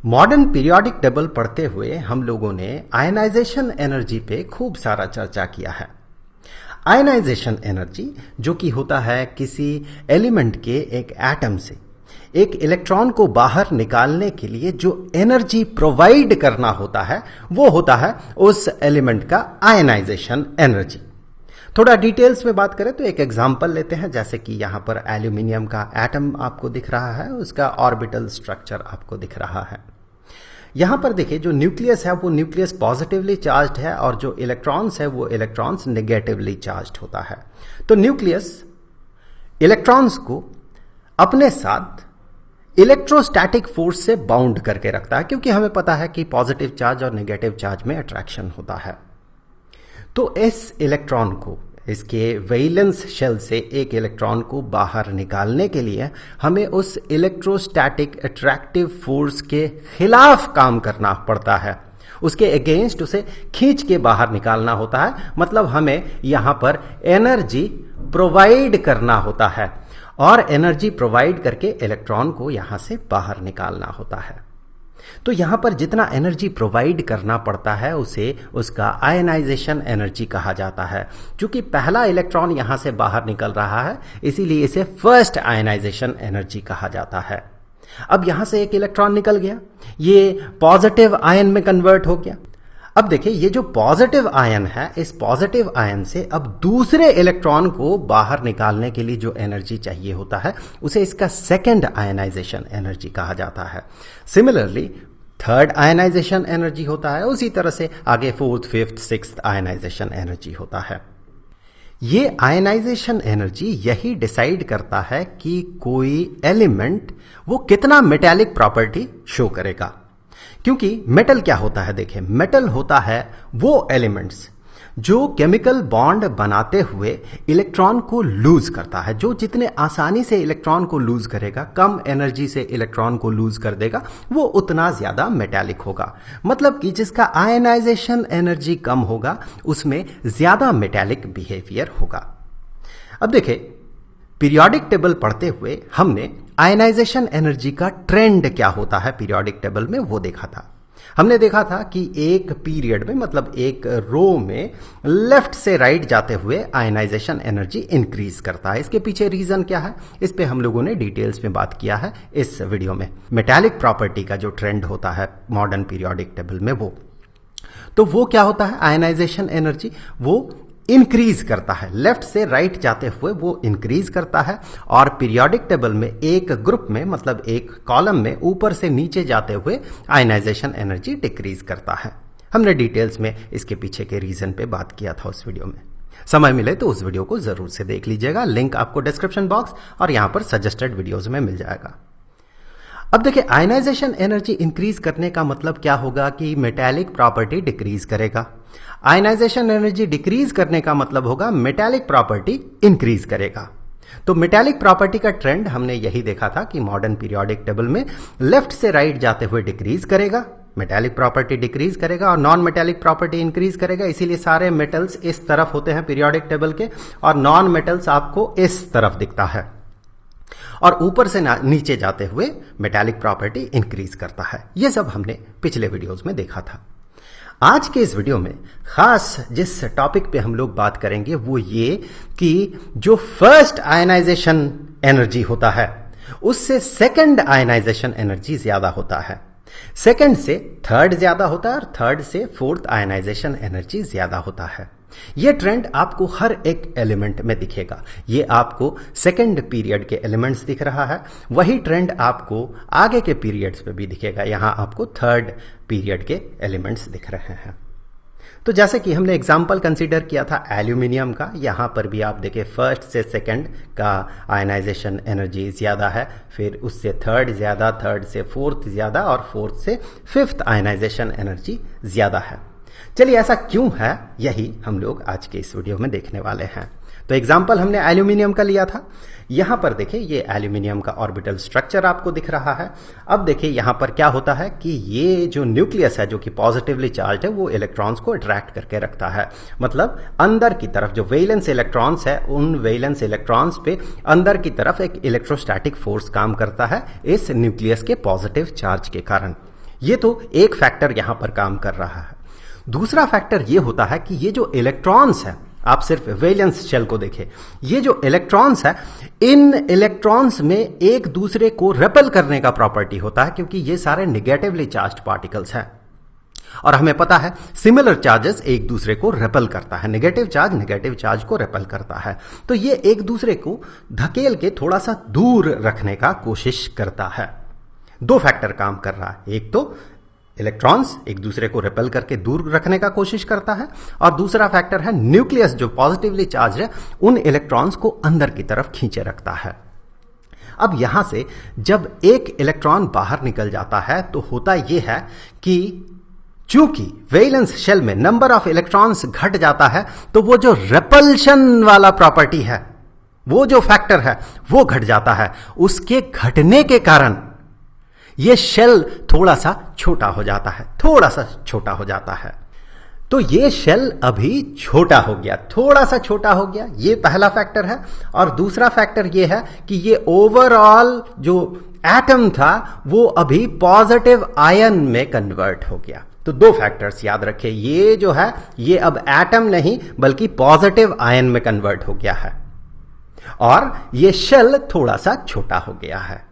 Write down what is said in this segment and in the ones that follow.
Modern periodic table पढ़ते हुए हम लोगों ने आयनाइजेशन एनर्जी पे खूब सारा चर्चा किया है। आयनाइजेशन एनर्जी जो कि होता है किसी एलिमेंट के एक एटम से एक इलेक्ट्रॉन को बाहर निकालने के लिए जो एनर्जी प्रोवाइड करना होता है वो होता है उस एलिमेंट का आयनाइजेशन एनर्जी। थोड़ा डिटेल्स में बात करें तो एक एग्जांपल लेते हैं, जैसे कि यहां पर एल्यूमिनियम का एटम आपको दिख रहा है, उसका ऑर्बिटल स्ट्रक्चर आपको दिख रहा है। यहां पर देखिए जो न्यूक्लियस है वो न्यूक्लियस पॉजिटिवली चार्ज्ड है और जो इलेक्ट्रॉन्स है वो इलेक्ट्रॉन्स नेगेटिवली चार्ज्ड होता है। तो न्यूक्लियस इलेक्ट्रॉन्स को अपने साथ इलेक्ट्रोस्टैटिक फोर्स से बाउंड करके रखता है, क्योंकि हमें पता है कि पॉजिटिव चार्ज और नेगेटिव चार्ज में अट्रैक्शन होता है। तो इस इलेक्ट्रॉन को इसके वैलेंस शेल से एक इलेक्ट्रॉन को बाहर निकालने के लिए हमें उस इलेक्ट्रोस्टैटिक अट्रैक्टिव फोर्स के खिलाफ काम करना पड़ता है, उसके अगेंस्ट उसे खींच के बाहर निकालना होता है। मतलब हमें यहां पर एनर्जी प्रोवाइड करना होता है और एनर्जी प्रोवाइड करके इलेक्ट्रॉन को यहां से बाहर निकालना होता है। तो यहां पर जितना एनर्जी प्रोवाइड करना पड़ता है उसे उसका आयनाइजेशन एनर्जी कहा जाता है। क्योंकि पहला इलेक्ट्रॉन यहां से बाहर निकल रहा है इसीलिए इसे फर्स्ट आयनाइजेशन एनर्जी कहा जाता है। अब यहां से एक इलेक्ट्रॉन निकल गया, ये पॉजिटिव आयन में कन्वर्ट हो गया। अब देखिए ये जो पॉजिटिव आयन है, इस पॉजिटिव आयन से अब दूसरे इलेक्ट्रॉन को बाहर निकालने के लिए जो एनर्जी चाहिए होता है उसे इसका सेकंड आयनाइजेशन एनर्जी कहा जाता है। सिमिलरली थर्ड आयनाइजेशन एनर्जी होता है, उसी तरह से आगे fourth, fifth, sixth ionization energy होता है। ये आयनाइजेशन एनर्जी यही डिसाइड करता है कि कोई एलिमेंट वो कितना मेटालिक प्रॉपर्टी शो करेगा। क्योंकि मेटल क्या होता है, देखिए मेटल होता है वो एलिमेंट्स जो केमिकल बॉन्ड बनाते हुए इलेक्ट्रॉन को लूज करता है। जो जितने आसानी से इलेक्ट्रॉन को लूज करेगा, कम एनर्जी से इलेक्ट्रॉन को लूज कर देगा, वो उतना ज्यादा मेटालिक होगा। मतलब कि जिसका आयनाइजेशन एनर्जी कम होगा उसमें ज्यादा मेटालिक बिहेवियर होगा। अब देखिए पीरियोडिक टेबल पढ़ते हुए हमने आयनाइजेशन एनर्जी का ट्रेंड क्या होता है पीरियोडिक टेबल में वो देखा था। हमने देखा था कि एक पीरियड में, मतलब एक रो में लेफ्ट से राइट जाते हुए आयनाइजेशन एनर्जी इंक्रीज करता है। इसके पीछे रीजन क्या है इस पे हम लोगों ने डिटेल्स में बात किया है इस वीडियो में। मेटालिक प्रॉपर्टी का जो ट्रेंड होता है मॉडर्न पीरियोडिक टेबल में वो क्या होता है, आयनाइजेशन एनर्जी वो इंक्रीज करता है, लेफ्ट से राइट जाते हुए वो इंक्रीज करता है। और पीरियोडिक टेबल में एक ग्रुप में, मतलब एक कॉलम में ऊपर से नीचे जाते हुए आयनाइजेशन एनर्जी डिक्रीज करता है। हमने डिटेल्स में इसके पीछे के रीजन पे बात किया था उस वीडियो में। समय मिले तो उस वीडियो को जरूर से देख लीजिएगा, लिंक आपको डिस्क्रिप्शन बॉक्स और यहां पर सजेस्टेड वीडियोज में मिल जाएगा। अब देखिए आयनाइजेशन एनर्जी इंक्रीज करने का मतलब क्या होगा कि मेटालिक प्रॉपर्टी डिक्रीज करेगा। आयनाइजेशन एनर्जी डिक्रीज करने का मतलब होगा मेटालिक प्रॉपर्टी इंक्रीज करेगा। तो मेटालिक प्रॉपर्टी का ट्रेंड हमने यही देखा था कि मॉडर्न पीरियोडिक टेबल में लेफ्ट से राइट जाते हुए डिक्रीज करेगा, मेटालिक प्रॉपर्टी डिक्रीज करेगा और नॉन मेटालिक प्रॉपर्टी इंक्रीज करेगा। इसीलिए सारे मेटल्स इस तरफ होते हैं पीरियोडिक टेबल के और नॉन मेटल्स आपको इस तरफ दिखता है। और ऊपर से नीचे जाते हुए मेटालिक प्रॉपर्टी इंक्रीज करता है। यह सब हमने पिछले वीडियोस में देखा था। आज के इस वीडियो में खास जिस टॉपिक पे हम लोग बात करेंगे वो ये कि जो फर्स्ट आयनाइजेशन एनर्जी होता है उससे सेकंड आयनाइजेशन एनर्जी ज्यादा होता है, सेकंड से थर्ड ज्यादा होता है और थर्ड से फोर्थ आयनाइजेशन एनर्जी ज्यादा होता है। यह ट्रेंड आपको हर एक एलिमेंट में दिखेगा। ये आपको सेकंड पीरियड के एलिमेंट्स दिख रहा है, वही ट्रेंड आपको आगे के पीरियड्स पे भी दिखेगा। यहां आपको थर्ड पीरियड के एलिमेंट्स दिख रहे हैं। तो जैसे कि हमने एग्जांपल कंसीडर किया था एल्यूमिनियम का, यहां पर भी आप देखिए फर्स्ट से सेकंड का आयनाइजेशन एनर्जी ज्यादा है, फिर उससे थर्ड ज्यादा, थर्ड से फोर्थ ज्यादा और फोर्थ से फिफ्थ आयनाइजेशन एनर्जी ज्यादा है। चलिए ऐसा क्यों है यही हम लोग आज के इस वीडियो में देखने वाले हैं। तो एग्जांपल हमने एल्यूमिनियम का लिया था। यहां पर देखिए ये एल्यूमिनियम का ऑर्बिटल स्ट्रक्चर आपको दिख रहा है। अब देखिए यहां पर क्या होता है कि ये जो न्यूक्लियस है जो कि पॉजिटिवली चार्ज है वो इलेक्ट्रॉन्स को अट्रैक्ट करके रखता है। मतलब अंदर की तरफ जो वैलेंस इलेक्ट्रॉन्स है उन वैलेंस इलेक्ट्रॉन्स पे अंदर की तरफ एक इलेक्ट्रोस्टैटिक फोर्स काम करता है इस न्यूक्लियस के पॉजिटिव चार्ज के कारण। ये तो एक फैक्टर यहां पर काम कर रहा है। दूसरा फैक्टर ये होता है कि ये जो इलेक्ट्रॉन्स है, आप सिर्फ वैलेंस शेल को देखें, ये जो इलेक्ट्रॉन्स है, इन इलेक्ट्रॉन्स में एक दूसरे को रेपेल करने का प्रॉपर्टी होता है, क्योंकि ये सारे निगेटिवली चार्ज्ड पार्टिकल्स हैं और हमें पता है सिमिलर चार्जेस एक दूसरे को रेपेल करता है, नेगेटिव चार्ज को रेपेल करता है। तो ये एक दूसरे को धकेल के थोड़ा सा दूर रखने का कोशिश करता है। दो फैक्टर काम कर रहा है, एक तो इलेक्ट्रॉन्स एक दूसरे को रेपेल करके दूर रखने का कोशिश करता है, और दूसरा फैक्टर है न्यूक्लियस जो पॉजिटिवली चार्ज है उन इलेक्ट्रॉन्स को अंदर की तरफ खींचे रखता है। अब यहां से जब एक इलेक्ट्रॉन बाहर निकल जाता है तो होता यह है कि चूंकि वैलेंस शेल में नंबर ऑफ इलेक्ट्रॉन्स घट जाता है, तो वो जो रेपल्शन वाला प्रॉपर्टी है, वो जो फैक्टर है वो घट जाता है। उसके घटने के कारण ये शेल थोड़ा सा छोटा हो जाता है, थोड़ा सा छोटा हो जाता है। तो ये शेल अभी छोटा हो गया, थोड़ा सा छोटा हो गया, ये पहला फैक्टर है। और दूसरा फैक्टर ये है कि ये ओवरऑल जो एटम था वो अभी पॉजिटिव आयन में कन्वर्ट हो गया। तो दो फैक्टर्स याद रखें, ये जो है ये अब एटम नहीं बल्कि पॉजिटिव आयन में कन्वर्ट हो गया है और ये शेल थोड़ा सा छोटा हो गया है।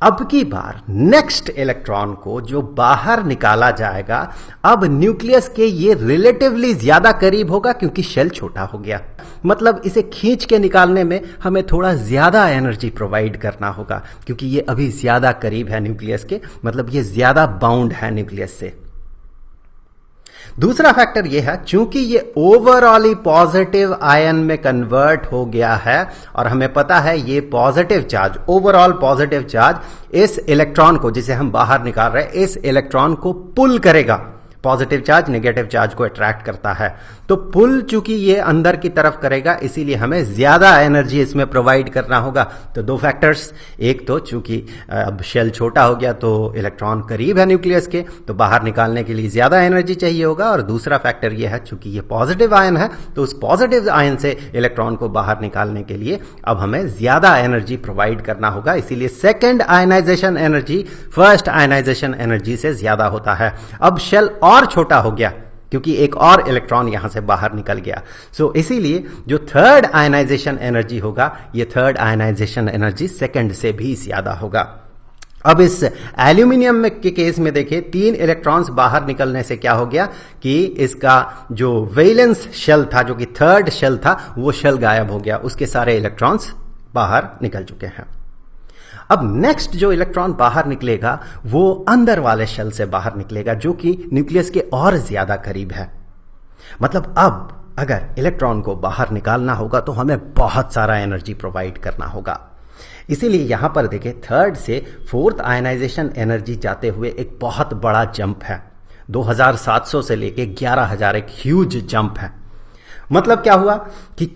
अब की बार नेक्स्ट इलेक्ट्रॉन को जो बाहर निकाला जाएगा, अब न्यूक्लियस के ये रिलेटिवली ज्यादा करीब होगा क्योंकि शेल छोटा हो गया। मतलब इसे खींच के निकालने में हमें थोड़ा ज्यादा एनर्जी प्रोवाइड करना होगा क्योंकि ये अभी ज्यादा करीब है न्यूक्लियस के, मतलब ये ज्यादा बाउंड है न्यूक्लियस से। दूसरा फैक्टर यह है, चूंकि ये ओवरऑल पॉजिटिव आयन में कन्वर्ट हो गया है और हमें पता है ये positive charge, overall positive charge इस इलेक्ट्रॉन को जिसे हम बाहर निकाल रहे हैं, इस इलेक्ट्रॉन को पुल करेगा। पॉजिटिव चार्ज नेगेटिव चार्ज को अट्रैक्ट करता है, तो पुल चूंकि ये अंदर की तरफ करेगा इसीलिए हमें ज्यादा एनर्जी इसमें प्रोवाइड करना होगा। तो दो फैक्टर्स, एक तो चूंकि अब शेल छोटा हो गया तो इलेक्ट्रॉन करीब है न्यूक्लियस के, तो बाहर निकालने के लिए ज्यादा एनर्जी चाहिए होगा। और दूसरा फैक्टर ये है, चूंकि ये पॉजिटिव आयन है तो उस पॉजिटिव आयन से इलेक्ट्रॉन को बाहर निकालने के लिए अब हमें ज्यादा एनर्जी प्रोवाइड करना होगा। इसीलिए second ionization energy first ionization energy से ज्यादा होता है। अब शेल और छोटा हो गया क्योंकि एक और इलेक्ट्रॉन यहां से बाहर निकल गया। सो इसीलिए जो थर्ड आयनाइजेशन एनर्जी होगा, ये थर्ड आयनाइजेशन एनर्जी सेकंड से भी ज्यादा होगा। अब इस एल्यूमिनियम के केस में देखिए, 3 इलेक्ट्रॉन्स बाहर निकलने से क्या हो गया कि इसका जो वैलेंस शेल था, जो कि थर्ड शेल था, वो शेल गायब हो गया, उसके सारे इलेक्ट्रॉन्स बाहर निकल चुके हैं। अब नेक्स्ट जो इलेक्ट्रॉन बाहर निकलेगा वो अंदर वाले शेल से बाहर निकलेगा, जो कि न्यूक्लियस के और ज्यादा करीब है। मतलब अब अगर इलेक्ट्रॉन को बाहर निकालना होगा तो हमें बहुत सारा एनर्जी प्रोवाइड करना होगा। इसीलिए यहां पर देखिए, थर्ड से फोर्थ आयनाइजेशन एनर्जी जाते हुए एक बहुत बड़ा जंप है। 2700 से लेके 11000 एक ह्यूज जंप है। मतलब क्या हुआ कि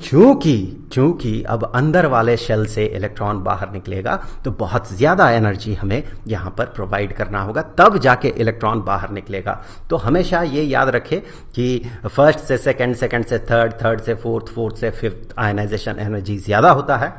चूंकि अब अंदर वाले शेल से इलेक्ट्रॉन बाहर निकलेगा तो बहुत ज्यादा एनर्जी हमें यहां पर प्रोवाइड करना होगा, तब जाके इलेक्ट्रॉन बाहर निकलेगा। तो हमेशा ये याद रखें कि फर्स्ट से सेकंड, सेकंड से थर्ड, थर्ड से फोर्थ, फोर्थ से फिफ्थ आयनाइजेशन एनर्जी ज्यादा होता है।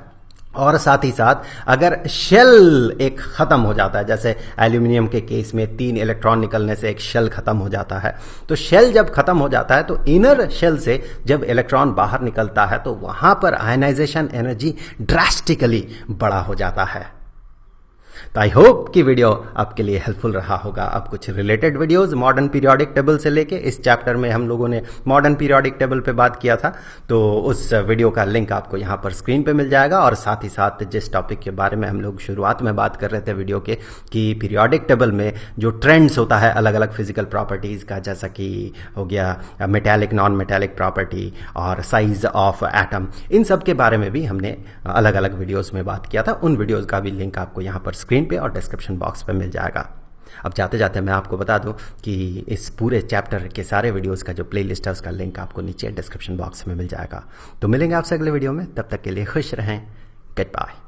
और साथ ही साथ अगर शेल एक खत्म हो जाता है, जैसे एल्यूमिनियम के केस में 3 इलेक्ट्रॉन निकलने से एक शेल खत्म हो जाता है, तो शेल जब खत्म हो जाता है तो इनर शेल से जब इलेक्ट्रॉन बाहर निकलता है तो वहां पर आयनाइजेशन एनर्जी ड्रास्टिकली बड़ा हो जाता है। तो आई होप कि वीडियो आपके लिए हेल्पफुल रहा होगा। अब कुछ related videos modern periodic table से लेके, इस चैप्टर में हम लोगों ने मॉडर्न पीरियोडिक टेबल पे बात किया था, तो उस वीडियो का लिंक आपको यहाँ पर स्क्रीन पे मिल जाएगा। और साथ ही साथ जिस टॉपिक के बारे में हम लोग शुरुआत में बात कर रहे थे वीडियो के, कि पीरियोडिक टेबल में जो ट्रेंड्स होता है अलग अलग फिजिकल प्रॉपर्टीज का, जैसा कि हो गया मेटेलिक, नॉन मेटेलिक प्रॉपर्टी और साइज ऑफ एटम, इन सब के बारे में भी हमने अलग अलग वीडियोज में बात किया था। उन वीडियोज का भी लिंक आपको यहाँ पर स्क्रीन पे और डिस्क्रिप्शन बॉक्स पे मिल जाएगा। अब जाते जाते मैं आपको बता दूं कि इस पूरे चैप्टर के सारे वीडियोस का जो प्लेलिस्ट है उसका लिंक आपको नीचे डिस्क्रिप्शन बॉक्स में मिल जाएगा। तो मिलेंगे आपसे अगले वीडियो में, तब तक के लिए खुश रहें। Good bye.